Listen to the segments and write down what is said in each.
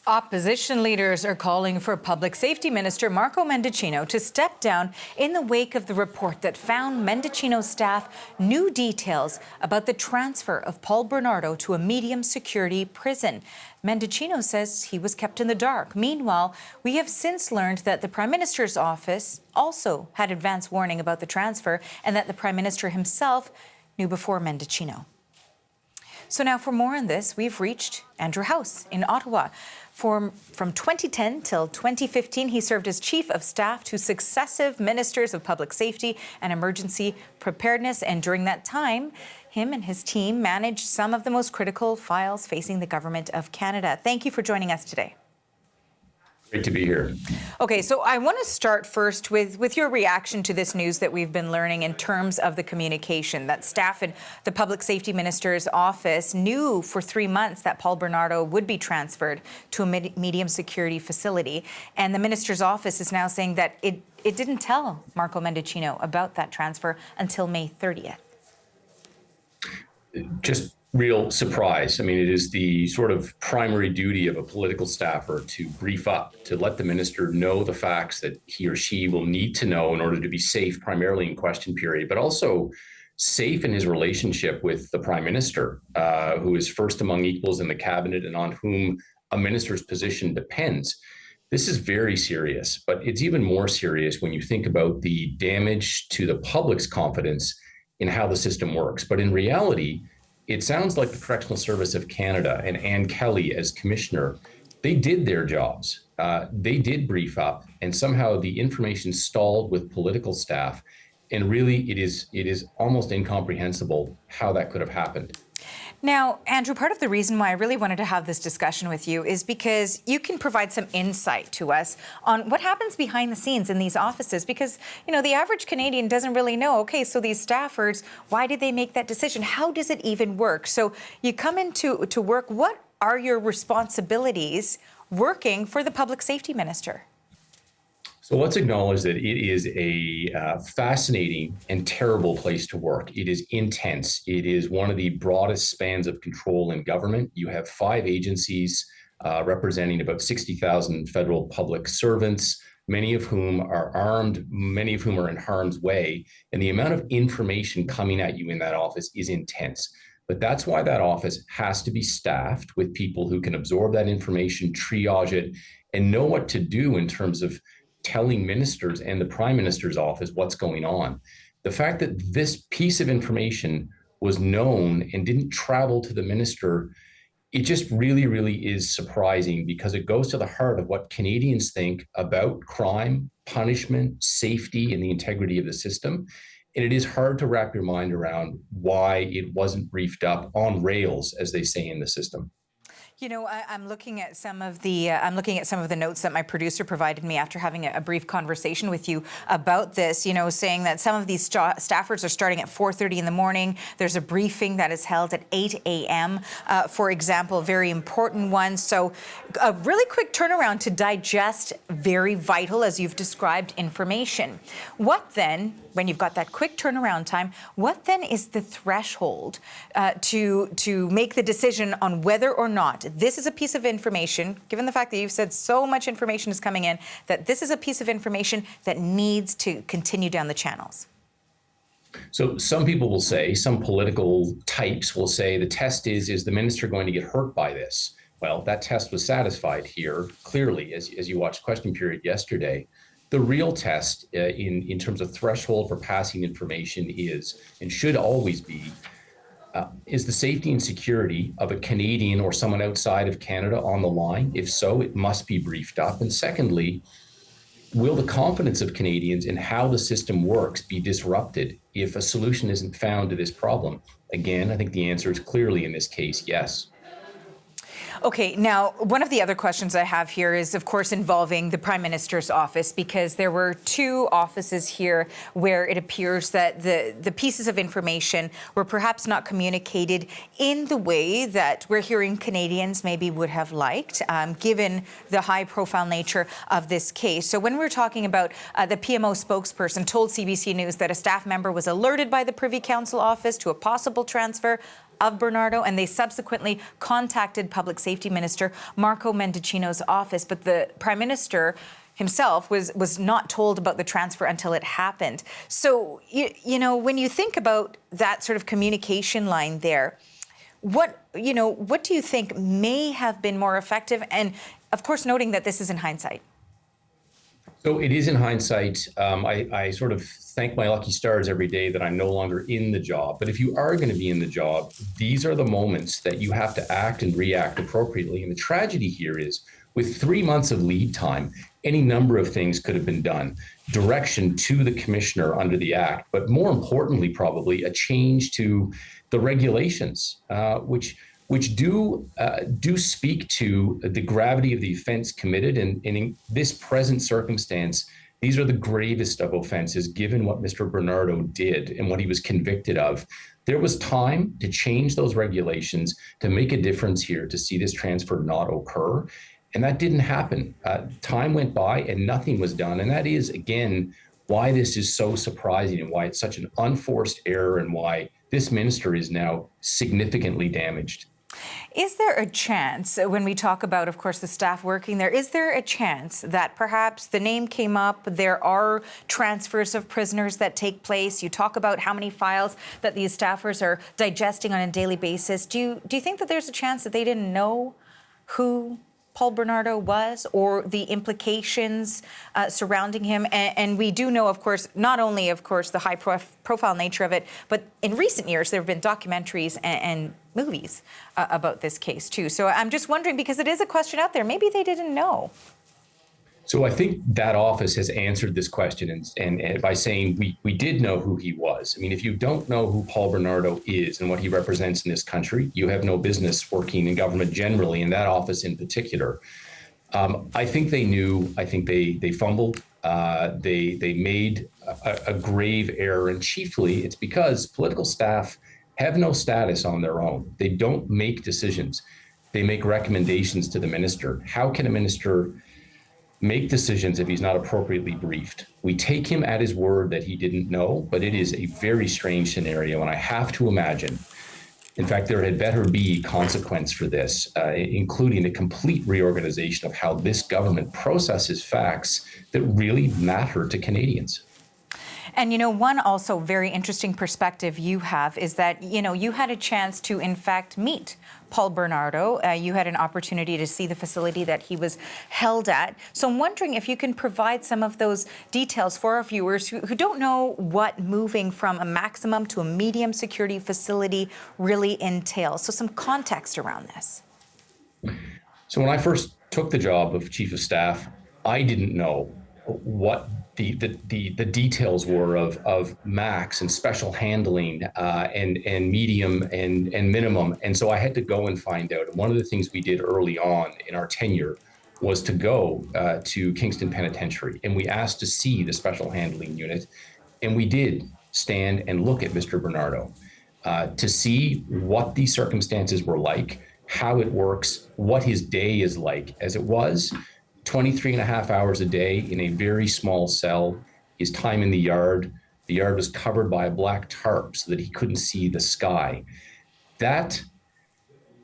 Opposition leaders are calling for Public Safety Minister Marco Mendocino to step down in the wake of the report that found Mendocino's staff new details about the transfer of Paul Bernardo to a medium security prison. Mendocino says he was kept in the dark. Meanwhile, we have since learned that the Prime Minister's office also had advance warning about the transfer and that the Prime Minister himself knew before Mendocino. So now for more on this, we've reached Andrew House in Ottawa. From 2010 till 2015, he served as Chief of Staff to successive Ministers of Public Safety and Emergency Preparedness. And during that time, him and his team managed some of the most critical files facing the Government of Canada. Thank you for joining us today. Great to be here. Okay, so I want to start first with your reaction to this news that we've been learning in terms of the communication, that staff in the Public Safety Minister's office knew for 3 months that Paul Bernardo would be transferred to a medium security facility. And the minister's office is now saying that it didn't tell Marco Mendocino about that transfer until May 30th. Just real surprise. I mean, it is the sort of primary duty of a political staffer to brief up, to let the minister know the facts that he or she will need to know in order to be safe, primarily in question period, but also safe in his relationship with the Prime Minister, who is first among equals in the cabinet and on whom a minister's position depends. This is very serious, but it's even more serious when you think about the damage to the public's confidence in how the system works. But in reality, it sounds like the Correctional Service of Canada and Anne Kelly as commissioner, they did their jobs. They did brief up, and somehow the information stalled with political staff. And really, it is almost incomprehensible how that could have happened. Now, Andrew, part of the reason why I really wanted to have this discussion with you is because you can provide some insight to us on what happens behind the scenes in these offices. Because, you know, the average Canadian doesn't really know, okay, so these staffers, why did they make that decision? How does it even work? So you come into work, what are your responsibilities working for the Public Safety Minister? So let's acknowledge that it is a fascinating and terrible place to work. It is intense. It is one of the broadest spans of control in government. You have 5 agencies representing about 60,000 federal public servants, many of whom are armed, many of whom are in harm's way. And the amount of information coming at you in that office is intense. But that's why that office has to be staffed with people who can absorb that information, triage it, and know what to do in terms of telling ministers and the Prime Minister's office what's going on. The fact that this piece of information was known and didn't travel to the minister, it just really is surprising, because it goes to the heart of what Canadians think about crime, punishment, safety, and the integrity of the system. And it is hard to wrap your mind around why it wasn't briefed up on rails, as they say in the system. You know, I'm looking at some of the notes that my producer provided me after having a brief conversation with you about this. You know, saying that some of these staffers are starting at 4:30 in the morning. There's a briefing that is held at 8 a.m. For example, a very important one. So, a really quick turnaround to digest very vital, as you've described, information. What then, when you've got that quick turnaround time, what then is the threshold to make the decision on whether or not this is a piece of information, given the fact that you've said so much information is coming in, that this is a piece of information that needs to continue down the channels? So some people will say, some political types will say, the test is the minister going to get hurt by this? Well, that test was satisfied here, clearly, as you watched question period yesterday. The real test in terms of threshold for passing information is, and should always be, is the safety and security of a Canadian or someone outside of Canada on the line? If so, it must be briefed up. And secondly, will the confidence of Canadians in how the system works be disrupted if a solution isn't found to this problem? Again, I think the answer is clearly in this case, yes. Okay, now, one of the other questions I have here is, of course, involving the Prime Minister's office, because there were 2 offices here where it appears that the pieces of information were perhaps not communicated in the way that we're hearing Canadians maybe would have liked, given the high-profile nature of this case. So when we're talking about the PMO spokesperson told CBC News that a staff member was alerted by the Privy Council office to a possible transfer of Bernardo, and they subsequently contacted Public Safety Minister Marco Mendocino's office. But the Prime Minister himself was not told about the transfer until it happened. So, you know, when you think about that sort of communication line there, what do you think may have been more effective? And of course, noting that this is in hindsight. So it is in hindsight. I sort of thank my lucky stars every day that I'm no longer in the job. But if you are going to be in the job, these are the moments that you have to act and react appropriately. And the tragedy here is, with 3 months of lead time, any number of things could have been done. Direction to the commissioner under the act, but more importantly, probably a change to the regulations, which do speak to the gravity of the offense committed. And in this present circumstance, these are the gravest of offenses, given what Mr. Bernardo did and what he was convicted of. There was time to change those regulations, to make a difference here, to see this transfer not occur. And that didn't happen. Time went by and nothing was done. And that is, again, why this is so surprising and why it's such an unforced error and why this minister is now significantly damaged. Is there a chance, when we talk about, of course, the staff working there, is there a chance that perhaps the name came up, there are transfers of prisoners that take place? You talk about how many files that these staffers are digesting on a daily basis. Do you think that there's a chance that they didn't know who Paul Bernardo was, or the implications surrounding him? And we do know, of course, not only, of course, the high-profile nature of it, but in recent years, there have been documentaries and movies about this case, too. So I'm just wondering, because it is a question out there, maybe they didn't know. So I think that office has answered this question and by saying we did know who he was. I mean, if you don't know who Paul Bernardo is and what he represents in this country, you have no business working in government generally, in that office in particular. I think they knew. I think they fumbled. They made a grave error, and chiefly it's because political staff have no status on their own. They don't make decisions. They make recommendations to the minister. How can a minister make decisions if he's not appropriately briefed? We take him at his word that he didn't know, but it is a very strange scenario. And I have to imagine, in fact, there had better be consequence for this, including a complete reorganization of how this government processes facts that really matter to Canadians. And, you know, one also very interesting perspective you have is that, you know, you had a chance to, in fact, meet Paul Bernardo. You had an opportunity to see the facility that he was held at. So I'm wondering if you can provide some of those details for our viewers who don't know what moving from a maximum to a medium security facility really entails. So some context around this. So when I first took the job of Chief of Staff, I didn't know what the details were of max and special handling and medium and minimum. And so I had to go and find out. And one of the things we did early on in our tenure was to go to Kingston Penitentiary, and we asked to see the special handling unit. And we did stand and look at Mr. Bernardo to see what the circumstances were like, how it works, what his day is like, as it was 23 and a half hours a day in a very small cell, his time in the yard was covered by a black tarp so that he couldn't see the sky. That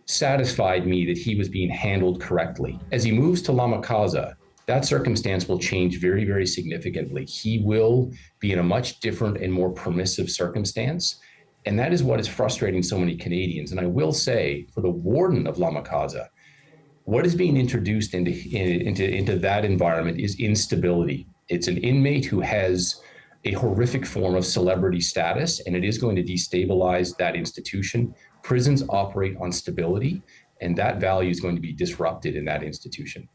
satisfied me that he was being handled correctly. As he moves to Lama Casa, that circumstance will change very, very significantly. He will be in a much different and more permissive circumstance. And that is what is frustrating so many Canadians. And I will say, for the warden of Lama Casa, what is being introduced into that environment is instability. It's an inmate who has a horrific form of celebrity status, and it is going to destabilize that institution. Prisons operate on stability, and that value is going to be disrupted in that institution.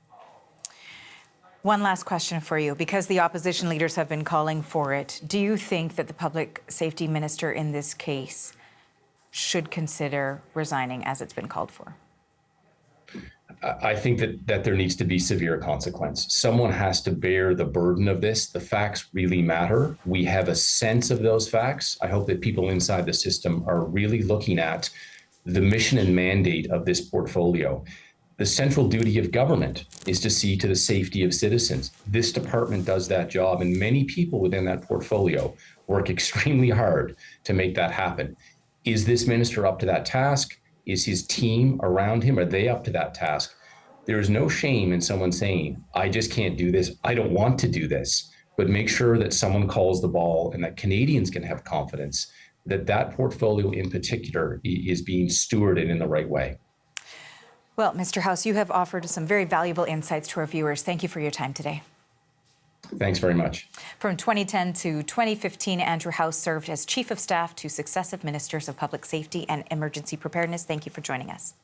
One last question for you, because the opposition leaders have been calling for it. Do you think that the public safety minister in this case should consider resigning as it's been called for? I think that there needs to be severe consequence. Someone has to bear the burden of this. The facts really matter. We have a sense of those facts. I hope that people inside the system are really looking at the mission and mandate of this portfolio. The central duty of government is to see to the safety of citizens. This department does that job, and many people within that portfolio work extremely hard to make that happen. Is this minister up to that task? Is his team around him, are they up to that task? There is no shame in someone saying, I just can't do this. I don't want to do this. But make sure that someone calls the ball and that Canadians can have confidence that that portfolio in particular is being stewarded in the right way. Well, Mr. House, you have offered some very valuable insights to our viewers. Thank you for your time today. Thanks very much. From 2010 to 2015, Andrew House served as Chief of Staff to successive Ministers of Public Safety and Emergency Preparedness. Thank you for joining us.